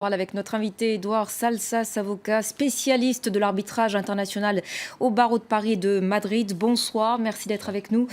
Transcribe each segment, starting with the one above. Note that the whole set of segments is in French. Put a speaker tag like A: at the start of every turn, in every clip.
A: On parle avec notre invité Édouard Salsas, avocat spécialiste de l'arbitrage international au barreau de Paris et de Madrid. Bonsoir, merci d'être avec nous.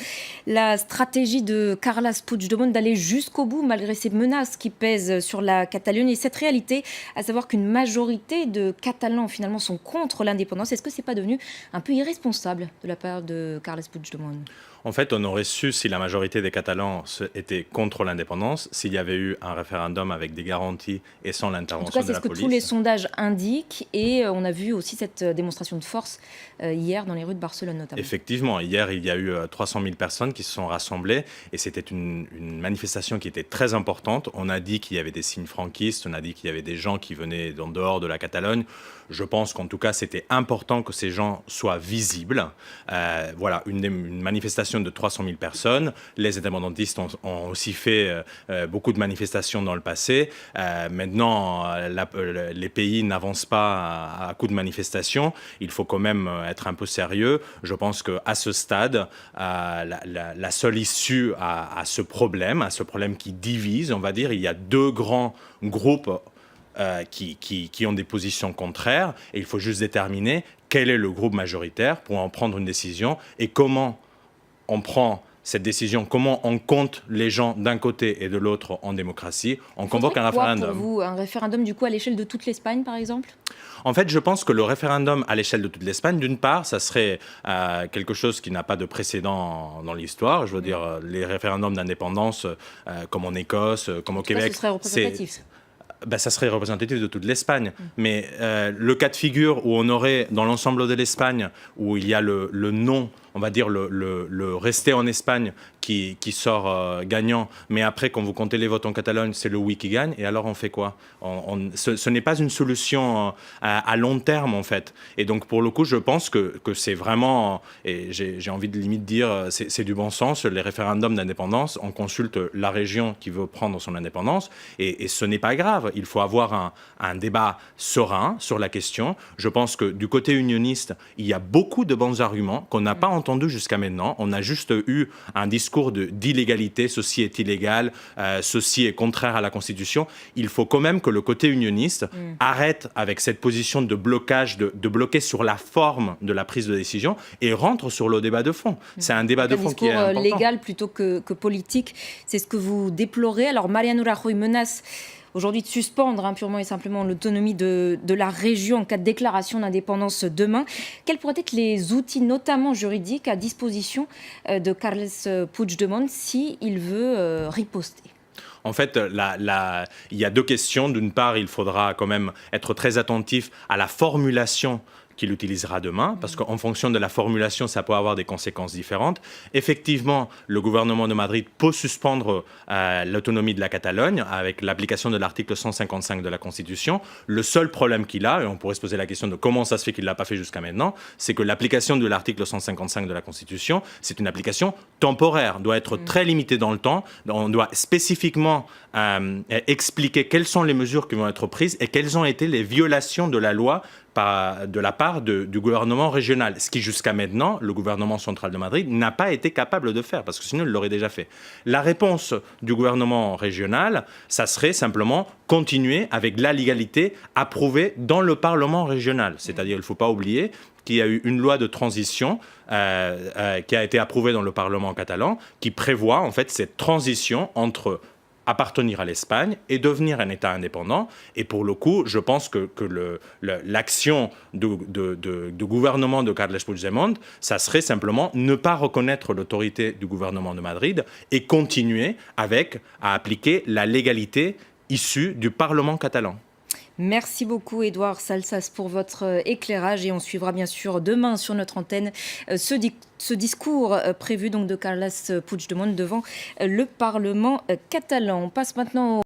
A: La stratégie de Carles Puigdemont d'aller jusqu'au bout malgré ces menaces qui pèsent sur la Catalogne et cette réalité, à savoir qu'une majorité de Catalans finalement sont contre l'indépendance. Est-ce que c'est pas devenu un peu irresponsable de la part de Carles Puigdemont?
B: En fait, on aurait su si la majorité des Catalans étaient contre l'indépendance, s'il y avait eu un référendum avec des garanties et sans
A: En tout
B: l'intervention
A: cas,
B: de
A: c'est
B: la
A: ce que tous les
B: police.
A: sondages indiquent et on a vu aussi cette démonstration de force hier dans les rues de Barcelone notamment.
B: Effectivement, hier, il y a eu 300 000 personnes qui se sont rassemblées et c'était une manifestation qui était très importante. On a dit qu'il y avait des signes franquistes, on a dit qu'il y avait des gens qui venaient en dehors de la Catalogne. Je pense qu'en tout cas, c'était important que ces gens soient visibles. Voilà, une manifestation de 300 000 personnes. Les indépendantistes ont aussi fait beaucoup de manifestations dans le passé. Maintenant, les pays n'avancent pas à coup de manifestations. Il faut quand même être un peu sérieux. Je pense qu'à ce stade, la seule issue à ce problème qui divise, on va dire, il y a deux grands groupes qui ont des positions contraires et il faut juste déterminer quel est le groupe majoritaire pour en prendre une décision et comment on prend cette décision, comment on compte les gens d'un côté et de l'autre en démocratie. On convoque un référendum.
A: Pour vous, un référendum du coup à l'échelle de toute l'Espagne par exemple?
B: En fait, je pense que le référendum à l'échelle de toute l'Espagne, d'une part, ça serait quelque chose qui n'a pas de précédent dans l'histoire. Je veux dire, les référendums d'indépendance, comme en Écosse, comme au Québec,
A: ce serait représentatif.
B: Ça serait représentatif de toute l'Espagne. Mais le cas de figure où on aurait, dans l'ensemble de l'Espagne, où il y a le non, on va dire le rester en Espagne qui sort gagnant, mais après, quand vous comptez les votes en Catalogne, c'est le oui qui gagne, et alors on fait quoi? Ce n'est pas une solution à long terme, en fait. Et donc, pour le coup, je pense que c'est vraiment, et j'ai envie de limite dire, c'est du bon sens, les référendums d'indépendance, on consulte la région qui veut prendre son indépendance, et ce n'est pas grave. Il faut avoir un débat serein sur la question. Je pense que du côté unioniste, il y a beaucoup de bons arguments qu'on n'a pas entendus jusqu'à maintenant. On a juste eu un discours d'illégalité, ceci est illégal, ceci est contraire à la Constitution. Il faut quand même que le côté unioniste arrête avec cette position de blocage, de bloquer sur la forme de la prise de décision et rentre sur le débat de fond. C'est un débat de fond qui est important.
A: Un discours légal plutôt que politique, c'est ce que vous déplorez. Alors Mariano Rajoy menace aujourd'hui de suspendre purement et simplement l'autonomie de la région en cas de déclaration d'indépendance demain. Quels pourraient être les outils, notamment juridiques, à disposition de Carles Puigdemont s'il veut riposter?
B: En fait, il y a deux questions. D'une part, il faudra quand même être très attentif à la formulation qu'il utilisera demain, parce qu'en fonction de la formulation, ça peut avoir des conséquences différentes. Effectivement, le gouvernement de Madrid peut suspendre l'autonomie de la Catalogne avec l'application de l'article 155 de la Constitution. Le seul problème qu'il a, et on pourrait se poser la question de comment ça se fait qu'il ne l'a pas fait jusqu'à maintenant, c'est que l'application de l'article 155 de la Constitution, c'est une application temporaire, doit être très limitée dans le temps. On doit spécifiquement expliquer quelles sont les mesures qui vont être prises et quelles ont été les violations de la loi de la part du gouvernement régional, ce qui jusqu'à maintenant, le gouvernement central de Madrid n'a pas été capable de faire, parce que sinon il l'aurait déjà fait. La réponse du gouvernement régional, ça serait simplement continuer avec la légalité approuvée dans le Parlement régional. C'est-à-dire, il ne faut pas oublier qu'il y a eu une loi de transition qui a été approuvée dans le Parlement catalan, qui prévoit en fait cette transition entre appartenir à l'Espagne et devenir un État indépendant. Et pour le coup, je pense que l'action du gouvernement de Carles Puigdemont, ça serait simplement ne pas reconnaître l'autorité du gouvernement de Madrid et continuer à appliquer la légalité issue du Parlement catalan.
A: Merci beaucoup Édouard Salsas pour votre éclairage et on suivra bien sûr demain sur notre antenne ce discours prévu donc de Carles Puigdemont devant le Parlement catalan. On passe maintenant